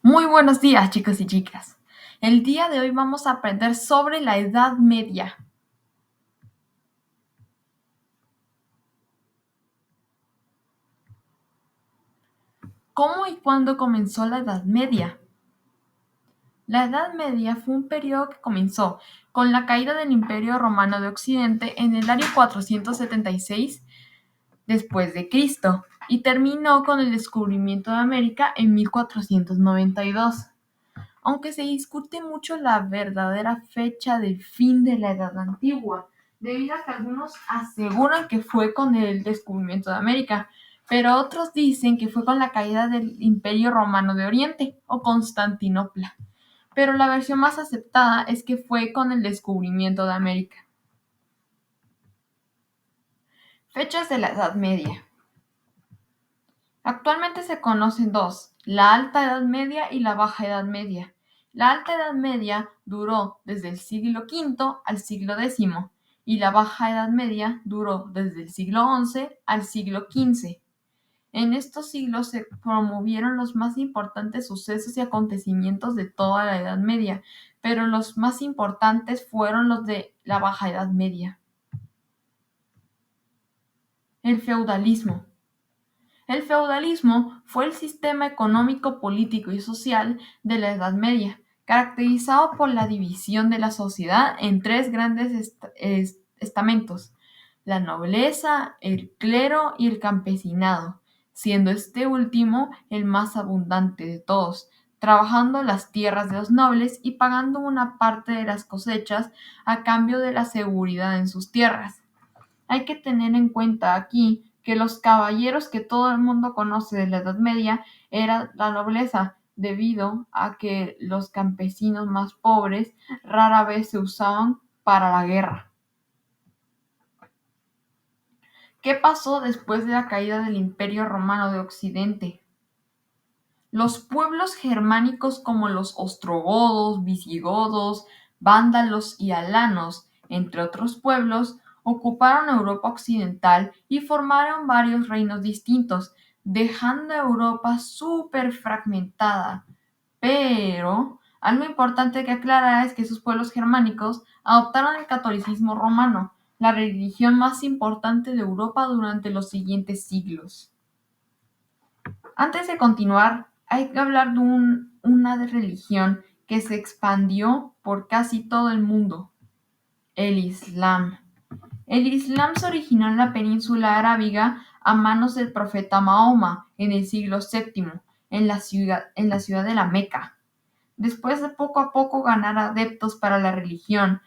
Muy buenos días, chicos y chicas. El día de hoy vamos a aprender sobre la Edad Media. ¿Cómo y cuándo comenzó la Edad Media? La Edad Media fue un periodo que comenzó con la caída del Imperio Romano de Occidente en el año 476 después de Cristo y terminó con el descubrimiento de América en 1492. Aunque se discute mucho la verdadera fecha del fin de la Edad Antigua, debido a que algunos aseguran que fue con el descubrimiento de América, pero otros dicen que fue con la caída del Imperio Romano de Oriente o Constantinopla. Pero la versión más aceptada es que fue con el descubrimiento de América. Fechas de la Edad Media. Actualmente se conocen dos, la Alta Edad Media y la Baja Edad Media. La Alta Edad Media duró desde el siglo V al siglo X y la Baja Edad Media duró desde el siglo XI al siglo XV. En estos siglos se promovieron los más importantes sucesos y acontecimientos de toda la Edad Media, pero los más importantes fueron los de la Baja Edad Media. El feudalismo. El feudalismo fue el sistema económico, político y social de la Edad Media, caracterizado por la división de la sociedad en tres grandes estamentos: la nobleza, el clero y el campesinado, siendo este último el más abundante de todos, trabajando las tierras de los nobles y pagando una parte de las cosechas a cambio de la seguridad en sus tierras. Hay que tener en cuenta aquí que los caballeros que todo el mundo conoce de la Edad Media era la nobleza, debido a que los campesinos más pobres rara vez se usaban para la guerra. ¿Qué pasó después de la caída del Imperio Romano de Occidente? Los pueblos germánicos como los ostrogodos, visigodos, vándalos y alanos, entre otros pueblos, ocuparon Europa occidental y formaron varios reinos distintos, dejando a Europa súper fragmentada. Pero algo importante que aclarar es que esos pueblos germánicos adoptaron el catolicismo romano, la religión más importante de Europa durante los siguientes siglos. Antes de continuar, hay que hablar de una religión que se expandió por casi todo el mundo: el Islam. El Islam se originó en la península arábiga a manos del profeta Mahoma en el siglo VII, en la ciudad de la Meca. Después de poco a poco ganar adeptos para la religión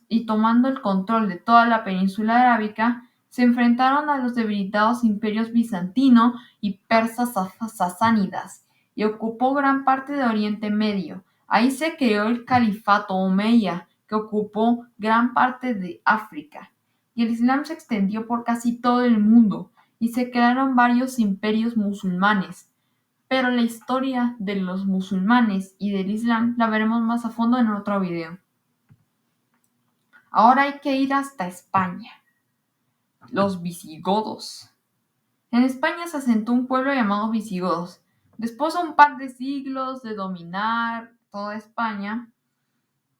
y tomando el control de toda la península arábica, se enfrentaron a los debilitados imperios bizantino y persa sasánidas y ocupó gran parte de Oriente Medio. Ahí se creó el califato omeya, que ocupó gran parte de África, y el Islam se extendió por casi todo el mundo y se crearon varios imperios musulmanes. Pero la historia de los musulmanes y del Islam la veremos más a fondo en otro video. Ahora hay que ir hasta España. Los visigodos. En España se asentó un pueblo llamado visigodos. Después de un par de siglos de dominar toda España,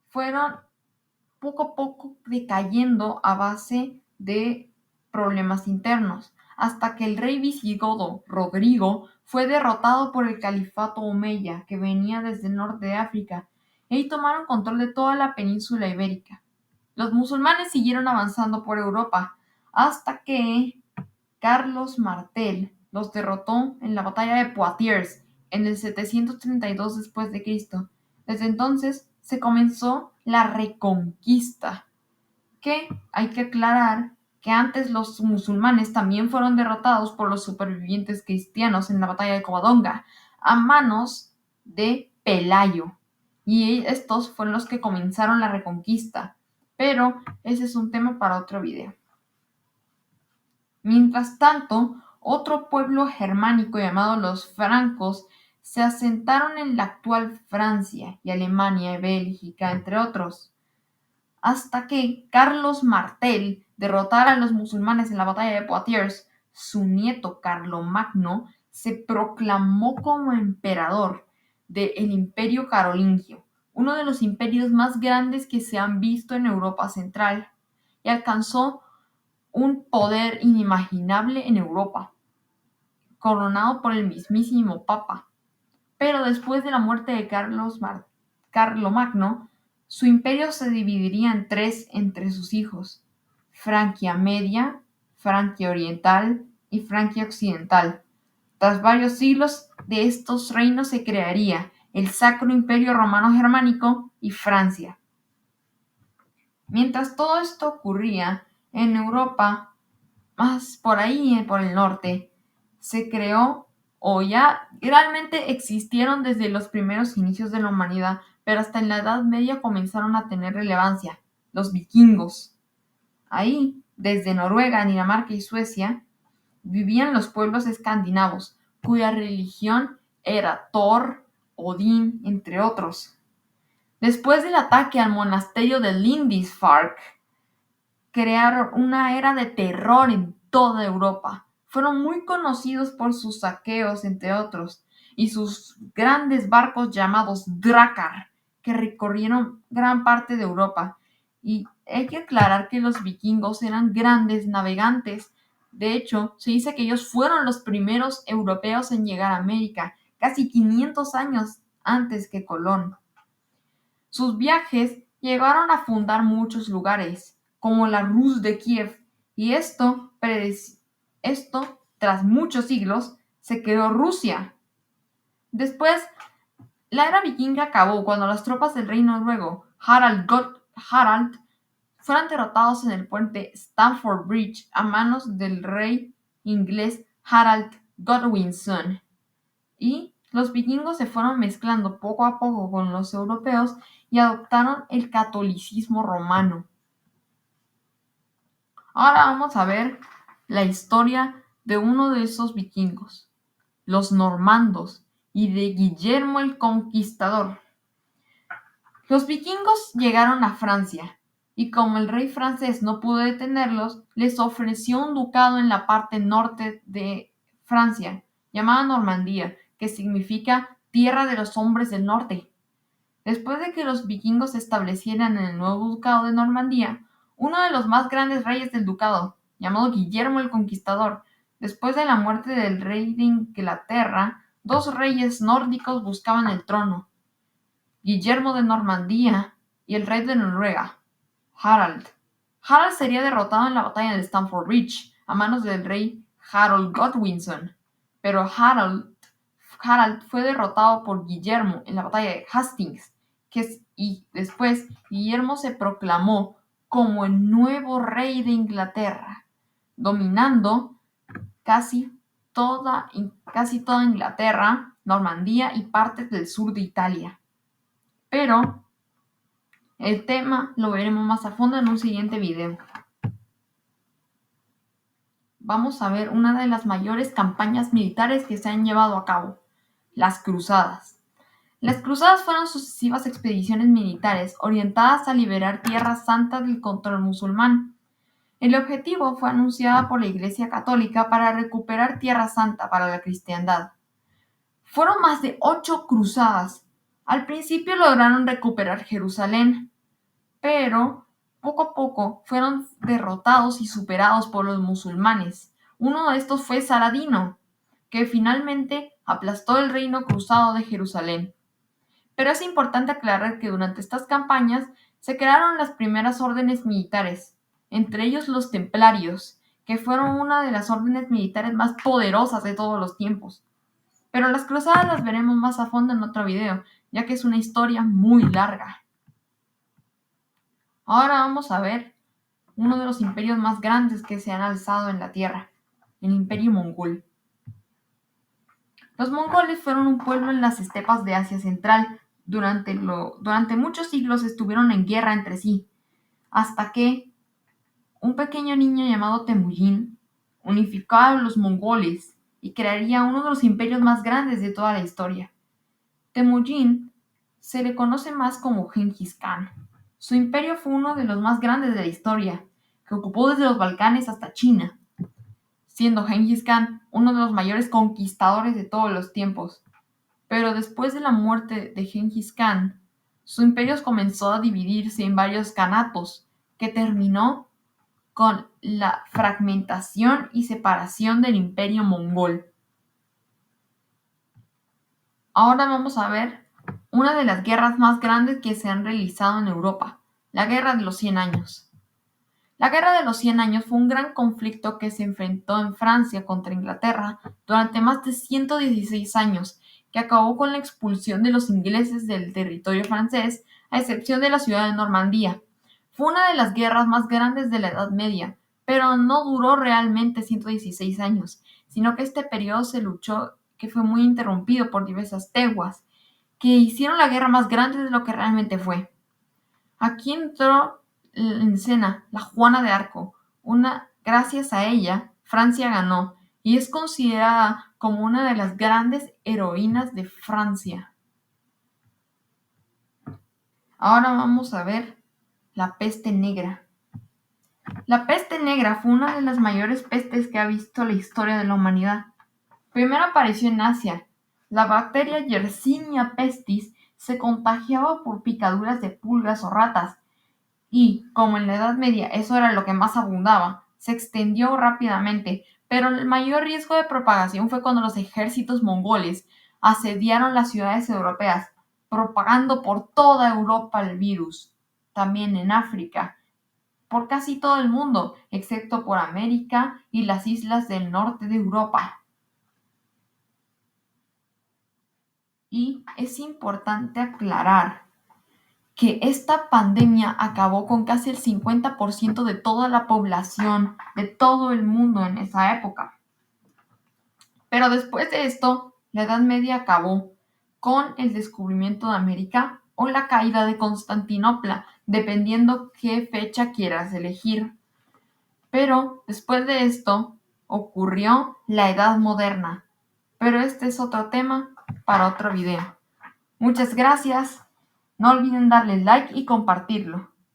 fueron poco a poco decayendo a base de problemas internos, hasta que el rey visigodo Rodrigo fue derrotado por el califato omeya, que venía desde el norte de África, y tomaron control de toda la península ibérica. Los musulmanes siguieron avanzando por Europa, hasta que Carlos Martel los derrotó en la batalla de Poitiers en el 732 después de Cristo. Desde entonces se comenzó la Reconquista, que hay que aclarar que antes los musulmanes también fueron derrotados por los supervivientes cristianos en la batalla de Covadonga a manos de Pelayo, y estos fueron los que comenzaron la Reconquista, pero ese es un tema para otro video. Mientras tanto, otro pueblo germánico llamado los francos se asentaron en la actual Francia y Alemania y Bélgica, entre otros, hasta que Carlos Martel derrotara a los musulmanes en la batalla de Poitiers. Su nieto Carlomagno se proclamó como emperador, del Imperio Carolingio, uno de los imperios más grandes que se han visto en Europa Central, y alcanzó un poder inimaginable en Europa, coronado por el mismísimo Papa. Pero después de la muerte de Carlomagno, su imperio se dividiría en tres entre sus hijos: Francia Media, Francia Oriental y Francia Occidental. Tras varios siglos de estos reinos se crearía el Sacro Imperio Romano Germánico y Francia. Mientras todo esto ocurría en Europa, más por ahí, por el norte, se creó, o ya realmente existieron desde los primeros inicios de la humanidad, pero hasta en la Edad Media comenzaron a tener relevancia: los vikingos. Ahí, desde Noruega, Dinamarca y Suecia, vivían los pueblos escandinavos, cuya religión era Thor, Odín, entre otros. Después del ataque al monasterio de Lindisfarne, crearon una era de terror en toda Europa. Fueron muy conocidos por sus saqueos, entre otros, y sus grandes barcos llamados Drakkar, que recorrieron gran parte de Europa. Y hay que aclarar que los vikingos eran grandes navegantes. De hecho, se dice que ellos fueron los primeros europeos en llegar a América, casi 500 años antes que Colón. Sus viajes llegaron a fundar muchos lugares, como la Rus de Kiev, y esto, tras muchos siglos, se creó Rusia. Después, la era vikinga acabó cuando las tropas del rey noruego Harald fueron derrotados en el puente Stamford Bridge a manos del rey inglés Harald Godwinson. Y los vikingos se fueron mezclando poco a poco con los europeos y adoptaron el catolicismo romano. Ahora vamos a ver la historia de uno de esos vikingos, los normandos, y de Guillermo el Conquistador. Los vikingos llegaron a Francia, y como el rey francés no pudo detenerlos, les ofreció un ducado en la parte norte de Francia, llamada Normandía, que significa tierra de los hombres del norte. Después de que los vikingos se establecieran en el nuevo ducado de Normandía, uno de los más grandes reyes del ducado, llamado Guillermo el Conquistador, después de la muerte del rey de Inglaterra, dos reyes nórdicos buscaban el trono: Guillermo de Normandía y el rey de Noruega, Harald. Harald sería derrotado en la batalla de Stamford Bridge a manos del rey Harold Godwinson, pero Harald fue derrotado por Guillermo en la batalla de Hastings, y después Guillermo se proclamó como el nuevo rey de Inglaterra, dominando casi toda Inglaterra, Normandía y partes del sur de Italia. Pero el tema lo veremos más a fondo en un siguiente video. Vamos a ver una de las mayores campañas militares que se han llevado a cabo: las cruzadas. Las cruzadas fueron sucesivas expediciones militares orientadas a liberar Tierra Santa del control musulmán. El objetivo fue anunciado por la Iglesia Católica para recuperar Tierra Santa para la cristiandad. Fueron más de 8 cruzadas. Al principio lograron recuperar Jerusalén, pero poco a poco fueron derrotados y superados por los musulmanes. Uno de estos fue Saladino, que finalmente aplastó el reino cruzado de Jerusalén. Pero es importante aclarar que durante estas campañas se crearon las primeras órdenes militares, entre ellos los templarios, que fueron una de las órdenes militares más poderosas de todos los tiempos. Pero las cruzadas las veremos más a fondo en otro video, ya que es una historia muy larga. Ahora vamos a ver uno de los imperios más grandes que se han alzado en la tierra, el Imperio Mongol. Los mongoles fueron un pueblo en las estepas de Asia Central. Durante muchos siglos estuvieron en guerra entre sí, hasta que un pequeño niño llamado Temujin unificó a los mongoles y crearía uno de los imperios más grandes de toda la historia. Temujin se le conoce más como Genghis Khan. Su imperio fue uno de los más grandes de la historia, que ocupó desde los Balcanes hasta China, siendo Genghis Khan uno de los mayores conquistadores de todos los tiempos. Pero después de la muerte de Gengis Khan, su imperio comenzó a dividirse en varios kanatos, que terminó con la fragmentación y separación del imperio mongol. Ahora vamos a ver una de las guerras más grandes que se han realizado en Europa, la Guerra de los 100 Años. La Guerra de los 100 Años fue un gran conflicto que se enfrentó en Francia contra Inglaterra durante más de 116 años, que acabó con la expulsión de los ingleses del territorio francés, a excepción de la ciudad de Normandía. Fue una de las guerras más grandes de la Edad Media, pero no duró realmente 116 años, sino que este periodo se luchó, que fue muy interrumpido por diversas teguas, que hicieron la guerra más grande de lo que realmente fue. Aquí entró en escena la Juana de Arco. Gracias a ella, Francia ganó y es considerada como una de las grandes heroínas de Francia. Ahora vamos a ver la peste negra. La peste negra fue una de las mayores pestes que ha visto la historia de la humanidad. Primero apareció en Asia. La bacteria Yersinia pestis se contagiaba por picaduras de pulgas o ratas y, como en la Edad Media eso era lo que más abundaba, se extendió rápidamente, pero el mayor riesgo de propagación fue cuando los ejércitos mongoles asediaron las ciudades europeas, propagando por toda Europa el virus. También en África, por casi todo el mundo, excepto por América y las islas del norte de Europa. Y es importante aclarar que esta pandemia acabó con casi el 50% de toda la población de todo el mundo en esa época. Pero después de esto, la Edad Media acabó con el descubrimiento de América o la caída de Constantinopla, dependiendo qué fecha quieras elegir. Pero después de esto ocurrió la Edad Moderna. Pero este es otro tema para otro video. Muchas gracias. No olviden darle like y compartirlo.